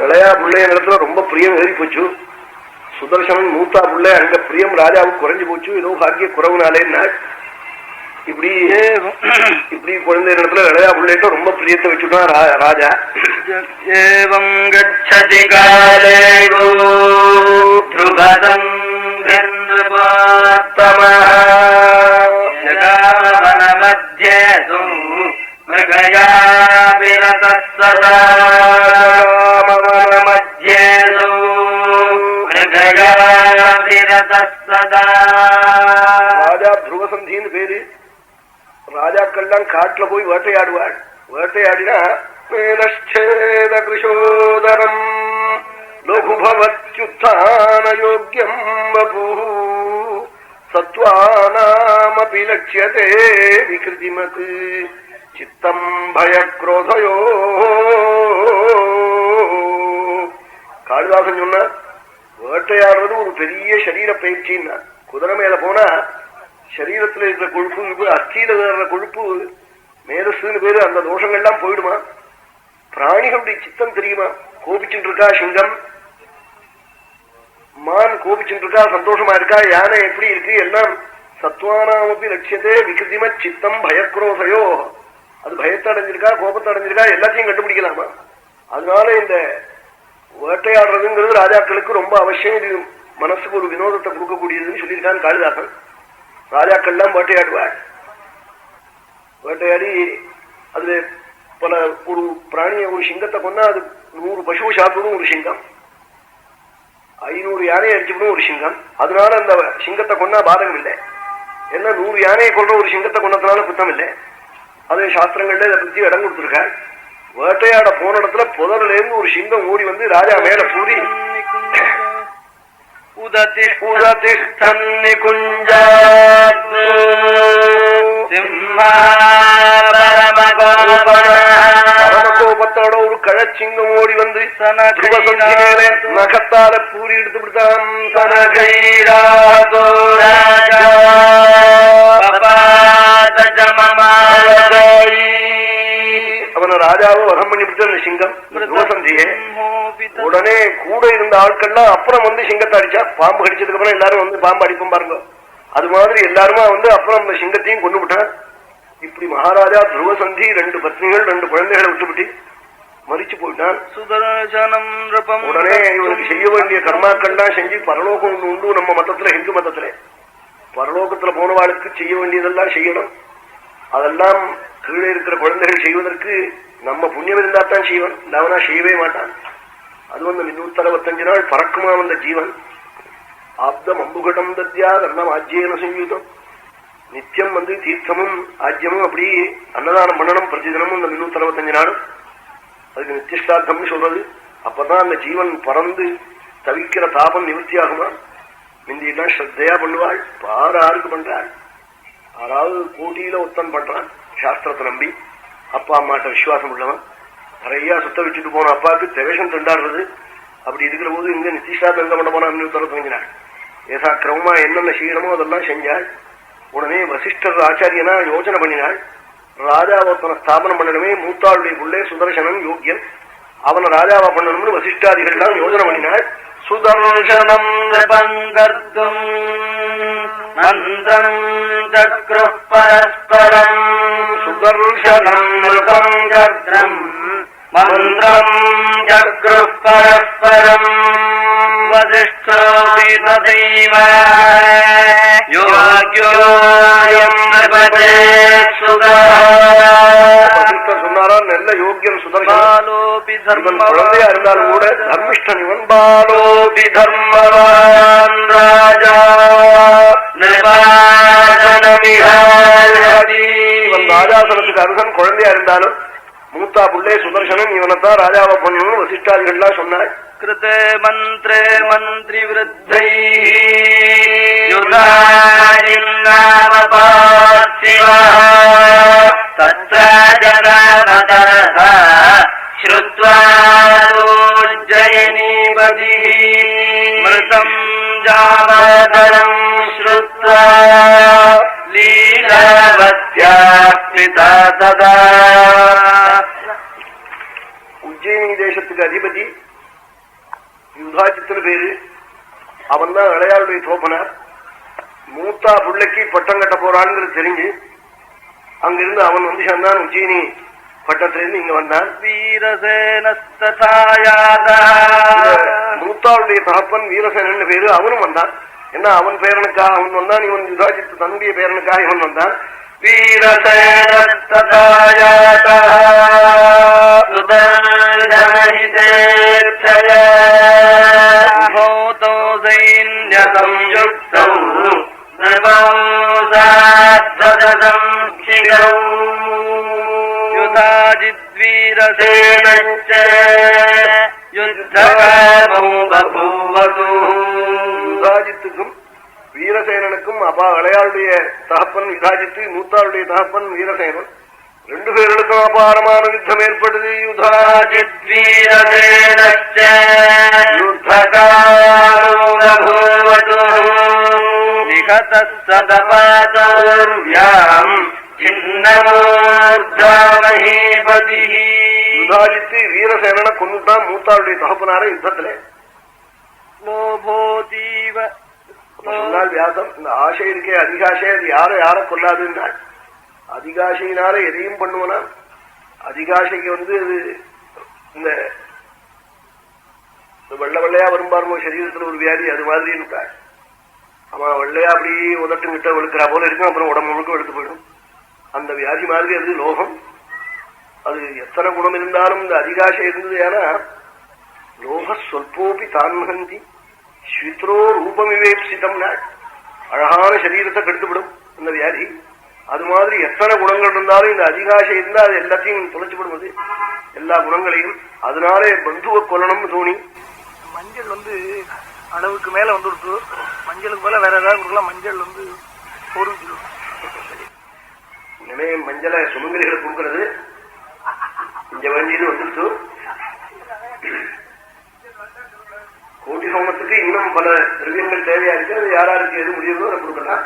இளையா பிள்ளைய இடத்துல ரொம்ப பிரியம் ஏறி போச்சு. சுதர்சனன் மூத்தா பிள்ளை, அங்க பிரியம் ராஜாவுக்கு குறைஞ்சு போச்சு. ஏதோ பாக்கிய குறவுனாலே இப்படி இப்படி குழந்தை இடத்துல இளையா பிள்ளைகிட்ட ரொம்ப பிரியத்தை வச்சுட்டான் ராஜா. ஏவம் கச்சதி காலேவோ த்ருபதம் வனமத்யேது மிருகயா விரதஸ்ஸதா ராஜா துருவசந்தின்னு பேரு. ராஜாக்கள்லாம் காட்டுல போய் வேட்டையாடுவாள். வேட்டையாடினா மேலச்சேத கிருஷோதரம் லகுபவத்யுத்தான யோக்யம் வபூ சத்வானாமபி லட்சியதே விக்ருதிமத் சித்தம் பயக்ரோதயோ. காளிதாசன் சொன்னார், வேட்டையாடுறது ஒரு பெரிய சரீர பயிற்சின்னா. குதிரை மேல போனா சரீரத்துல இருக்கிற கொழுப்பு, அஸ்தியில இருக்கிற கொழுப்பு மேதஸ்ன்னு பேரு, அந்த தோஷங்கள்லாம் போயிடுமா. பிராணிகளுடைய சித்தம் தெரியுமா? கோபிச்சுட்டு இருக்கா சிங்கம், மான் கோபிச்சுட்டு இருக்கா, சந்தோஷமா இருக்கா, யானை எப்படி இருக்கு, எல்லாம் சத்வானாமப்பி லட்சியத்தே விகிருதிம சித்தம் பயக்ரோசையோ. அது பயத்தை அடைஞ்சிருக்கா, கோபத்தை அடைஞ்சிருக்கா, எல்லாத்தையும் கண்டுபிடிக்கலாமா. அதனால இந்த வேட்டையாடுறதுங்கிறது ராஜாக்களுக்கு ரொம்ப அவசியம். இது மனசுக்கு ஒரு வினோதத்தை கொடுக்கக்கூடியதுன்னு சொல்லியிருக்கான்னு காளிதாசன். ராஜாக்கள்லாம் வேட்டையாடுவாள். வேட்டையாடி அதுல பல ஒரு பிராணிய, ஒரு சிங்கத்தை கொண்டா அது 100 பசுவை சாப்பிடும் ஒரு சிங்கம், 500 யானையை அடிச்சுடும் ஒரு சிங்கம். அதனால அந்த சிங்கத்தை கொண்டா பாதகம் இல்லை. ஏன்னா 100 யானையை கொண்ட ஒரு சிங்கத்தை கொண்டதுனால குத்தம் இல்லை. அதே சாஸ்திரங்கள்ல இதை பத்தி இடம் கொடுத்திருக்காள். வேட்டையாட போன இடத்துல புதர்ல இருந்து ஒரு சிங்கம் ஓடி வந்து ராஜா மேல பூரி பரமகோபத்தோட ஒரு கழச்சிங்கம் ஓடி வந்து நகத்தால பூரி எடுத்து விடுத்தான். அவனை ராஜாவும் வகம் பண்ணி விட்டு அந்த சிங்கம் துருவசந்தியே. உடனே கூட இருந்த ஆட்கள்லாம் அப்புறம் வந்து சிங்கத்தை அடிச்சா. பாம்பு கடிச்சதுக்கு அப்புறம் எல்லாரும் வந்து பாம்பு அடிப்போம் பாருங்க, அது மாதிரி எல்லாருமா வந்து அப்புறம் அந்த சிங்கத்தையும் கொண்டு விட்டான். இப்படி மகாராஜா துருவசந்தி 2 பத்னிகள் 2 குழந்தைகளை விட்டுவிட்டு மறிச்சு போயிட்டான். உடனே இவனுக்கு செய்ய வேண்டிய கர்மாக்கள்லாம் செஞ்சு பரலோகம் ஒண்ணு உண்டு நம்ம மதத்துல, ஹிந்து மதத்துல. பரலோகத்துல போனவாளுக்கு செய்ய வேண்டியதெல்லாம் செய்யணும். அதெல்லாம் கீழே இருக்கிற குழந்தைகள் செய்வதற்கு நம்ம புண்ணியம் இருந்தாத்தான் செய்வன், இல்லாமனா செய்யவே மாட்டான். அது வந்து 365 நாள் பறக்குமா வந்த ஜீவன். ஆப்தம் அம்புகடம் தத்யா கர்ணம் ஆஜ்யேன சங்கீதம். நித்தியம் வந்து தீர்த்தமும் ஆஜ்யமும் அப்படி அன்னதானம் பண்ணணும் பிரதிதினமும் இந்த 365 நாளும். அதுக்கு நித்தியஷ்டார்த்தம்னு சொல்றது. அப்பதான் அந்த ஜீவன் பறந்து தவிக்கிற தாபம் நிவர்த்தி ஆகுமா. மிந்தியெல்லாம் ஸ்ரத்தையா பண்ணுவாள். பாரு ஆருக்கு பண்றாள், யாராவது கோட்டியில ஒத்தன் பண்றான் சாஸ்திரத்தை நம்பி. அப்பா அம்மாட்ட விசுவாசம் உள்ளவன் நிறைய சுத்த வச்சுட்டு போன அப்பாவுக்கு தேவேஷம் திண்டாடுறது. அப்படி இருக்கிற போது இங்க நித்திஷ்டார்த்தம் எங்க பண்ண போனா 365 நாள் ஏசா கிரமமா என்னென்ன செய்யணுமோ அதெல்லாம் செஞ்சாள். உடனே வசிஷ்டர் ஆச்சாரியனா யோசனை பண்ணினாள். ராஜாவத்தனை ஸ்தாபனம் பண்ணணுமே, மூத்தாளுடைய புள்ளே சுதர்சனன் யோக்கியன், அவனை ராஜாவா பண்ணணும்னு வசிஷ்டாதிகள்லாம் யோசனை பண்ணினாள். சுதர்சனம் பங்கர்த்தும் மந்திரம் சக்ரு பரஸ்பரம் சுதர்சனம் பங்கர்த்தம் மந்திரம் சக்ரு பரஸ்பரம் வசிஷ்டோபி ததைவ யோக்யோயம் நபதே சுதா. சொன்னாரா நல்ல யோக்கியம் சுதர்சனோபி தர்ம குழந்தையா இருந்தாலும் கூட தர்மிஷ்டன் இவன். பாலோபி தர்மவான் ராஜா இவன் ராஜாசனத்துக்கு அருகன் குழந்தையா இருந்தாலும் மூத்தா புள்ளே சுதர்சனன் இவனைத்தான் ராஜாவை பண்ணணும் வசிஷ்டாதிகள்லாம் சொன்னாள். கிருதே மந்திரே மந்திரி விருத்தை ஸ்ருத்வாஜயனீபதி மிருதம் ஜாமதரம் ஸ்ருத்வா லீலாவத்யா பிதா ததா. உஜ்ஜயினி தேசத்துக்கு அதிபதி யுதாஜித்துன்னு பேரு. அவன் தான் இளையாளுடைய தோப்பனார். மூத்தா பிள்ளைக்கு பட்டம் கட்ட போறான்னு தெரிஞ்சு அங்கிருந்து அவன் வந்து சேர்ந்தான். உஜ்ஜயினி பட்டத்திலிருந்து இங்க வந்தான். மூத்தாவுடைய தகப்பன் வீரசேனன் பேரு. அவனும் வந்தான். என்ன அவன் பேரனுக்காக அவன் வந்தான். இவன் யுதாஜித்து தன்னுடைய பேரனுக்காக இவன் வந்தான். யுதாஜித்துக்கும் வீரசேனனுக்கும் அப்பா இளையாளுடைய தகப்பன் யுதாஜித்து, மூத்தாளுடைய தகப்பன் வீரசேனன், ரெண்டு பேர்களுக்கும் அபாரமான யுத்தம் ஏற்பட்டது. யுதாஜித் யுதாஜித்து வீரசேனனை கொண்டுட்டான் மூத்தாளுடைய தகப்பனார யுத்தத்துல. சொன்னால் வியாசம், இந்த ஆசை இருக்கே அதிகாசை, அது யார கொள்ளாதுன்றாள். அதிகாசையினால எதையும் பண்ணுவனா. அதிகாசைக்கு அது இந்த வெள்ள வெள்ளையா வரும்பாருமோ சரீரத்துல ஒரு வியாதி, அது மாதிரி இருக்காள். அவன் வெள்ளையா அப்படி உதட்டுங்கிட்ட வெளுக்கிறா போல இருக்கும், அப்புறம் உடம்பு முழுக்க வெளுத்து போயிடும். அந்த வியாதி மாதிரி அது லோகம். அது எத்தனை குணம் இருந்தாலும் இந்த அதிகாசை இருந்தது. ஏன்னா லோக சொல்போபி தான்மகந்தி ஸ்வித்ரோ ரூபமிவேப்சிதம்னா அழகான சரீரத்தை கெடுத்துவிடும் இந்த வியாதி. அது மாதிரி எத்தனை குணங்கள் இருந்தாலும் இந்த அதிகாசை இருந்தா அது எல்லாத்தையும் தொலைச்சுவிடுவது, எல்லா குணங்களையும். அதனாலே பந்துவ கொல்லணும்னு தோணி மஞ்சள் அளவுக்கு மேல வந்துடுச்சு. மஞ்சளுக்கு மேல வேற ஏதாவது கொடுக்கலாம். மஞ்சள் பொருந்துடும். இனிமே மஞ்சளை சுமங்கலிகளை கொடுக்கறது இங்க வேண்டியது வந்துடுச்சு. கோட்டி சோமத்துக்கு இன்னும் பல திரவியங்கள் தேவையா இருக்கு. அது யாராருக்கு எது முடியுதோ அதை கொடுக்கலாம்.